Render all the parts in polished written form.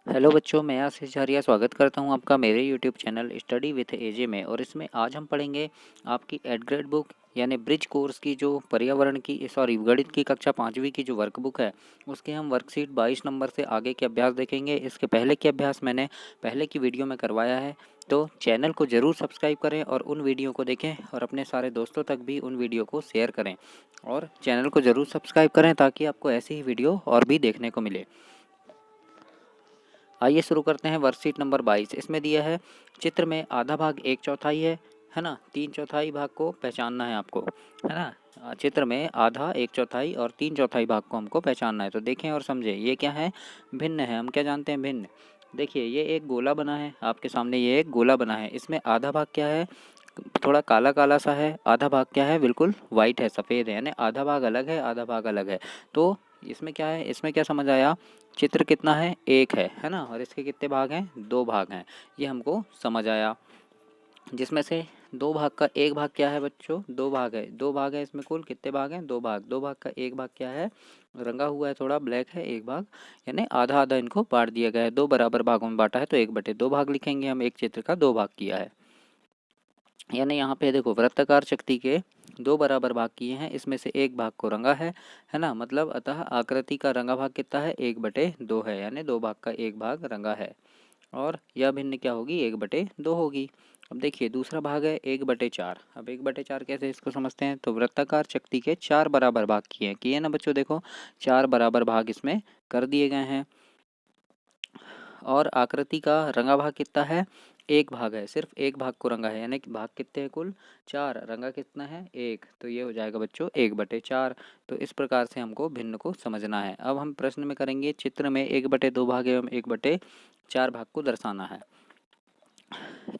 Hello बच्चों, मैं आशीष झारिया स्वागत करता हूं आपका मेरे यूट्यूब चैनल स्टडी विथ एजे में। और इसमें आज हम पढ़ेंगे आपकी एड ग्रेड बुक यानी ब्रिज कोर्स की जो पर्यावरण की गणित की कक्षा 5वीं की जो वर्कबुक है उसके हम वर्कशीट 22 नंबर से आगे के अभ्यास देखेंगे। इसके पहले के अभ्यास मैंने पहले की वीडियो में करवाया है, तो चैनल को ज़रूर सब्सक्राइब करें और उन वीडियो को देखें और अपने सारे दोस्तों तक भी उन वीडियो को शेयर करें और चैनल को ज़रूर सब्सक्राइब करें ताकि आपको ऐसी ही वीडियो और भी देखने को मिले। आइए शुरू करते हैं वर्कशीट नंबर 22। इसमें दिया है चित्र में आधा भाग 1/4 है ना, 3/4 भाग को पहचानना है आपको, है ना। चित्र में आधा 1/4 और 3/4 भाग को हमको पहचानना है। तो देखें और समझें ये क्या है, भिन्न है। हम क्या जानते हैं, भिन्न। देखिए ये एक गोला बना है आपके सामने, ये एक गोला बना है। इसमें आधा भाग क्या है, थोड़ा काला काला सा है, आधा भाग क्या है, बिल्कुल वाइट है, सफ़ेद है, यानी आधा भाग अलग है, आधा भाग अलग है। तो इसमें क्या है, इसमें क्या समझ आया, चित्र कितना है, एक है ना। और इसके कितने भाग हैं, 2 भाग हैं, ये हमको समझ आया। जिसमें से 2 भाग का एक भाग क्या है बच्चों, 2 भाग है, 2 भाग है। इसमें कुल कितने भाग हैं, 2 भाग। 2 भाग का एक भाग क्या है, रंगा हुआ है, थोड़ा ब्लैक है एक भाग, यानी आधा आधा इनको बांट दिया गया है, 2 बराबर भागों में बांटा है, तो 1/2 भाग लिखेंगे हम। एक चित्र का 2 भाग किया है, यानी यहाँ पे देखो वृत्ताकार चक्ति के 2 बराबर भाग किए हैं, इसमें से एक भाग को रंगा है ना। मतलब अतः आकृति का रंगा भाग कितना है, 1/2 है, यानी 2 भाग का एक भाग रंगा है। और यह भिन्न क्या होगी, 1/2 होगी। अब देखिए दूसरा भाग है 1/4। अब 1/4 कैसे इसको समझते हैं, तो वृत्ताकार चक्ति के 4 बराबर भाग किए ना बच्चों। देखो 4 बराबर भाग इसमें कर दिए गए हैं। और आकृति का रंगा भाग कितना है, एक भाग है, सिर्फ एक भाग को रंगा है, यानी कि भाग कितने हैं, कुल 4, रंगा कितना है, एक। तो ये हो जाएगा बच्चों 1/4। तो इस प्रकार से हमको भिन्न को समझना है। अब हम प्रश्न में करेंगे, चित्र में 1/2 भाग एवं 1/4 भाग को दर्शाना है।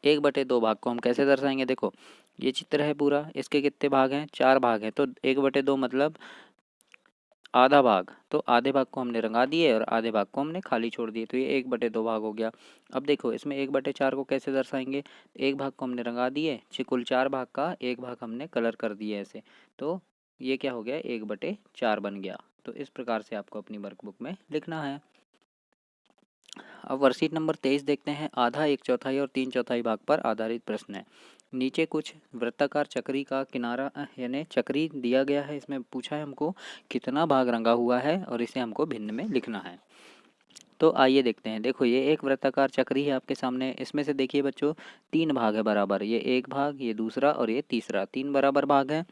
1/2 भाग को हम कैसे दर्शाएंगे, देखो ये चित्र है पूरा, इसके कितने भाग हैं, 4 भाग हैं, तो 1/2 मतलब आधा भाग। तो आधे भाग को हमने रंगा दिए और आधे भाग को हमने खाली छोड़ दिए, तो ये 1/2 भाग हो गया। अब देखो इसमें 1/4 को कैसे दर्शाएंगे, एक भाग को हमने रंगा दिए, कुल 4 भाग का एक भाग हमने कलर कर दिए ऐसे, तो ये क्या हो गया, 1/4 बन गया। तो इस प्रकार से आपको अपनी वर्कबुक में लिखना है। अब वर्कशीट नंबर 23 देखते हैं। आधा 1/4 और 3/4 भाग पर आधारित प्रश्न है। नीचे कुछ वृत्ताकार चक्री का किनारा यानी चक्री दिया गया है, इसमें पूछा है हमको कितना भाग रंगा हुआ है और इसे हमको भिन्न में लिखना है। तो आइए देखते हैं। देखो ये एक वृत्ताकार चक्री है आपके सामने, इसमें से देखिए बच्चों 3 भाग है बराबर, ये एक भाग, ये दूसरा और ये तीसरा, 3 बराबर भाग है।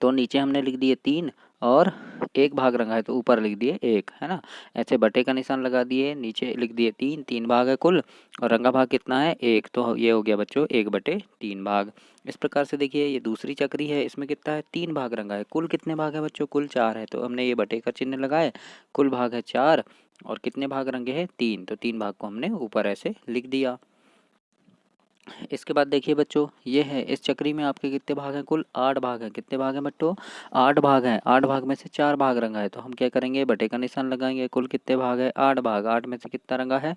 तो नीचे हमने लिख दिए 3 और एक भाग रंगा है तो ऊपर लिख दिए 1, है ना। ऐसे बटे का निशान लगा दिए, नीचे लिख दिए 3, 3 भाग है कुल और रंगा भाग कितना है, 1। तो ये हो गया बच्चों 1/3 भाग। इस प्रकार से देखिए ये दूसरी चक्री है, इसमें कितना है, 3 भाग रंगा है। कुल कितने भाग है बच्चों, कुल 4 है, तो हमने ये बटे का चिन्ह लगाए, कुल भाग है 4 और कितने भाग रंगे हैं, 3। तो 3 भाग को हमने ऊपर ऐसे लिख दिया। इसके बाद देखिए बच्चों ये है, इस चक्री में आपके कितने भाग हैं, कुल 8 भाग हैं। कितने भाग हैं बच्चों, 8 भाग हैं। 8 भाग में से 4 भाग रंगा है, तो हम क्या करेंगे, बटे का निशान लगाएंगे। कुल कितने भाग है, 8 भाग, 8 में से कितना रंगा है,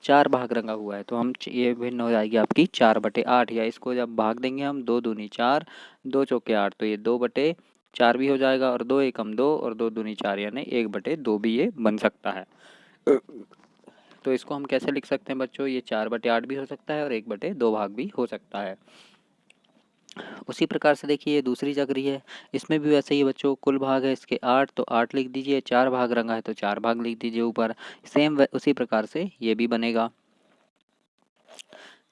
4 भाग रंगा हुआ है, तो हम ये भिन्न हो जाएगी आपकी 4/8। या इसको जब भाग देंगे हम, 2 दूनी 4, 2 चौके 8, तो ये 2/4 भी हो जाएगा और 2 एकम 2 और 2 दूनी 4, यानी 1/2 भी ये बन सकता है। तो इसको हम कैसे लिख सकते हैं बच्चों, ये 4/8 भी हो सकता है और 1/2 भाग भी हो सकता है। उसी प्रकार से देखिए ये दूसरी चक्री है, इसमें भी वैसे ही बच्चों, कुल भाग है इसके 8, तो 8 लिख दीजिए, 4 भाग रंगा है तो 4 भाग लिख दीजिए ऊपर। सेम उसी प्रकार से ये भी बनेगा।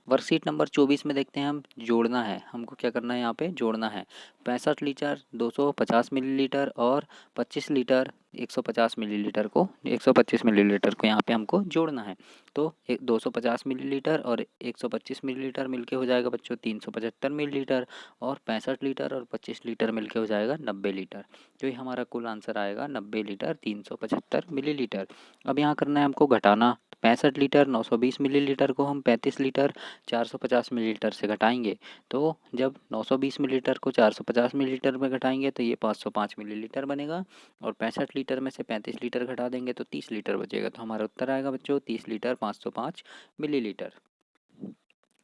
वर्कशीट नंबर 24 में देखते हैं हम, जोड़ना है, हमको क्या करना है, यहाँ पे जोड़ना है। 65 लीटर 250 मिलीलीटर और 25 लीटर 150 मिलीलीटर को, 125 मिलीलीटर को यहाँ पे हमको जोड़ना है। तो 250 मिलीलीटर और 125 मिलीलीटर मिलके हो जाएगा बच्चों 375 मिलीलीटर और 65 लीटर और 25 लीटर मिलके हो जाएगा 90 लीटर। तो ये हमारा कुल आंसर आएगा 90 लीटर 375 मिलीलीटर। अब यहाँ करना है हमको घटाना, 65 लीटर 920 मिलीलीटर को हम 35 लीटर 450 मिलीलीटर से घटाएंगे। तो जब 920 मिलीलीटर को 450 मिलीलीटर में घटाएंगे तो ये 505 मिलीलीटर बनेगा और 65 लीटर में से 35 लीटर घटा देंगे तो 30 लीटर बचेगा। तो हमारा उत्तर आएगा बच्चों 30 लीटर 505 मिलीलीटर।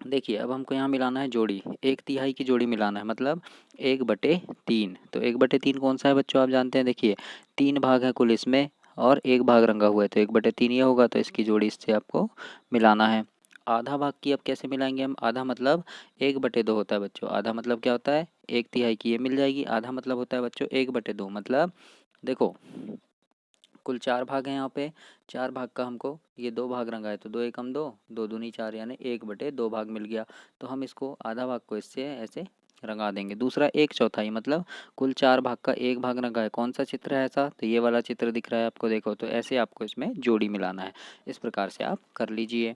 देखिए अब हमको यहाँ मिलाना है जोड़ी, 1/3 की जोड़ी मिलाना है, मतलब 1/3। तो 1/3 कौन सा है बच्चों, आप जानते हैं। देखिए 3 भाग है कुल इसमें और 1 भाग रंगा हुआ है तो 1/3 ये होगा, तो इसकी जोड़ी इससे आपको मिलाना है। आधा भाग की अब कैसे मिलाएंगे हम? आधा मतलब 1/2 होता है बच्चों। आधा मतलब क्या होता है? 1/3 की ये मिल जाएगी। आधा मतलब होता है बच्चों 1/2। मतलब देखो कुल 4 भाग हैं यहाँ पे। 4 भाग का हमको ये 2 भाग रंगा है तो 2 एकम 2, 2 दूनी 4 यानी 1/2 भाग मिल गया। तो हम इसको आधा भाग को इससे ऐसे रंगा देंगे। दूसरा 1/4 मतलब कुल 4 भाग का 1 भाग रंगा है। कौन सा चित्र है ऐसा? तो ये वाला चित्र दिख रहा है आपको, देखो। तो ऐसे आपको इसमें जोड़ी मिलाना है। इस प्रकार से आप कर लीजिए।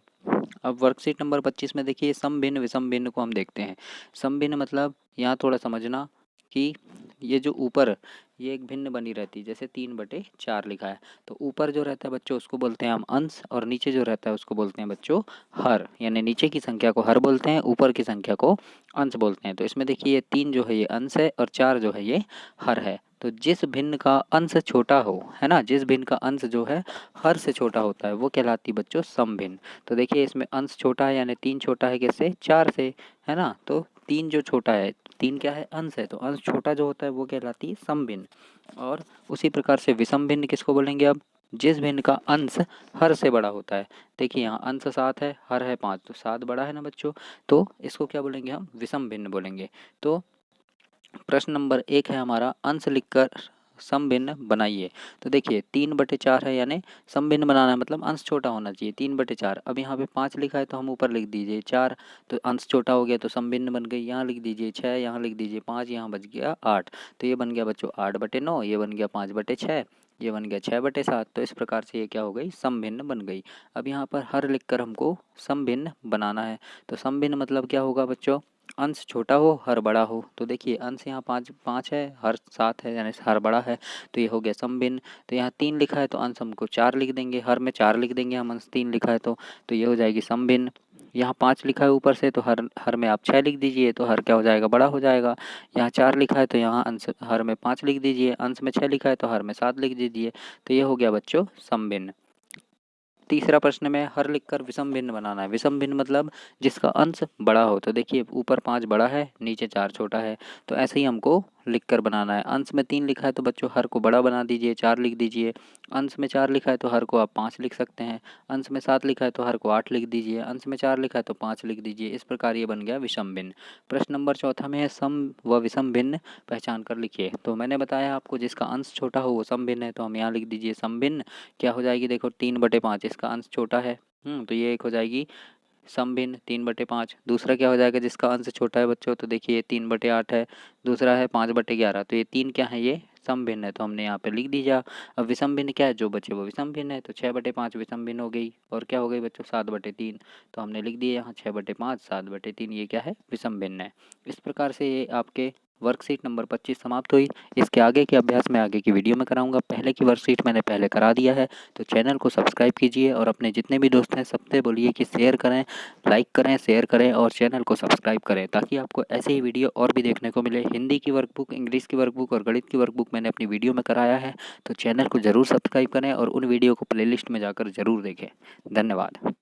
अब वर्कशीट नंबर 25 में देखिए सम भिन्न विषम भिन्न को हम देखते हैं। सम भिन्न मतलब यहाँ थोड़ा समझना कि ये जो ऊपर ये एक भिन्न बनी रहती है, जैसे 3/4 लिखा है तो ऊपर जो रहता है बच्चों उसको बोलते हैं हम अंश, और नीचे जो रहता है उसको बोलते हैं बच्चों हर। यानी नीचे की संख्या को हर बोलते हैं, ऊपर की संख्या को अंश बोलते हैं। तो इसमें देखिए 3 जो है ये अंश है और 4 जो है ये हर है। तो जिस भिन्न का अंश छोटा हो, है ना, जिस भिन्न का अंश जो है हर से छोटा होता है वो कहलाती है बच्चों सम भिन्न। तो देखिए इसमें अंश छोटा है यानी 3 छोटा है किससे? 4 से, है ना। तो 3 जो छोटा है, 3 क्या है? अंश है। तो अंश छोटा जो होता है वो कहलाती है सम भिन्न। और उसी प्रकार से विषम भिन्न किसको बोलेंगे? अब जिस भिन्न का अंश हर से बड़ा होता है। देखिए यहाँ अंश 7 है, हर है 5, तो 7 बड़ा है ना बच्चों। तो इसको क्या बोलेंगे हम? विषम भिन्न बोलेंगे। तो प्रश्न नंबर 1 है हमारा, अंश लिखकर सम भिन्न बनाइए। तो देखिए 3/4 है यानी सम भिन्न बनाना है मतलब अंश छोटा होना चाहिए। 3/4। अब यहाँ पे 5 लिखा है तो हम ऊपर लिख दीजिए 4, तो अंश छोटा हो गया तो सम भिन्न बन गई। यहाँ लिख दीजिए 6, यहाँ लिख दीजिए 5, यहाँ बच गया 8। तो ये बन गया बच्चों 8/9, ये बन गया 5/6, ये बन गया 6/7। तो इस प्रकार से ये क्या हो गई? सम भिन्न बन गई। अब यहाँ पर हर लिखकर हमको सम भिन्न बनाना है। तो सम भिन्न मतलब क्या होगा बच्चों? अंश छोटा हो हर बड़ा हो। तो देखिए अंश यहाँ 5 है, हर 7 है यानी हर बड़ा है, तो ये हो गया सम भिन्न। तो यहाँ 3 लिखा है तो अंश हमको 4 लिख देंगे, हर में 4 लिख देंगे हम, अंश 3 लिखा है तो ये हो जाएगी सम भिन्न। यहाँ 5 लिखा है ऊपर से तो हर में आप 6 लिख दीजिए तो हर क्या हो जाएगा? बड़ा हो जाएगा। यहाँ 4 लिखा है तो यहाँ अंश हर में 5 लिख दीजिए, अंश में 6 लिखा है तो हर में 7 लिख दीजिए। तो ये हो गया बच्चों सम भिन्न। तीसरा प्रश्न में हर लिखकर विषम भिन्न बनाना है। विषम भिन्न मतलब जिसका अंश बड़ा हो। तो देखिए ऊपर 5 बड़ा है, नीचे 4 छोटा है, तो ऐसे ही हमको लिखकर बनाना है। अंश में 3 लिखा है तो बच्चों हर को बड़ा बना दीजिए, 4 लिख दीजिए। अंश में 4 लिखा है तो हर को आप 5 लिख सकते हैं। अंश में 7 लिखा है तो हर को 8 लिख दीजिए। अंश में 4 लिखा है तो 5 लिख दीजिए। इस प्रकार ये बन गया विषम भिन्न। प्रश्न नंबर 4 में है सम व विषम भिन्न पहचान कर लिखिए। तो मैंने बताया आपको जिसका अंश छोटा हो वो सम भिन्न है, तो हम यहाँ लिख दीजिए सम भिन्न क्या हो जाएगी? देखो 3/5, इसका अंश छोटा है, तो ये एक हो जाएगी सम भिन्न 3/5। दूसरा क्या हो जाएगा जिसका अंश छोटा है बच्चों? तो देखिए 3/8 है। दूसरा है 5/11, तो ये 3 क्या है? ये सम भिन्न है, तो हमने यहाँ पे लिख दिया। अब विषम भिन्न क्या है? जो बचे वो विषम भिन्न है। तो 6/5 विषम भिन्न हो गई, और क्या हो गई बच्चों? 7/3। तो हमने लिख दिया यहाँ 6/5 7/3, ये क्या है? विषम भिन्न है। इस प्रकार से ये आपके वर्कशीट नंबर 25 समाप्त हुई। इसके आगे के अभ्यास मैं आगे की वीडियो में कराऊंगा। पहले की वर्कशीट मैंने पहले करा दिया है, तो चैनल को सब्सक्राइब कीजिए और अपने जितने भी दोस्त हैं सबसे बोलिए कि शेयर करें, लाइक करें, शेयर करें और चैनल को सब्सक्राइब करें, ताकि आपको ऐसे ही वीडियो और भी देखने को मिले। हिंदी की वर्कबुक, इंग्लिश की वर्कबुक और गणित की वर्कबुक मैंने अपनी वीडियो में कराया है, तो चैनल को ज़रूर सब्सक्राइब करें और उन वीडियो को प्लेलिस्ट में जाकर ज़रूर देखें। धन्यवाद।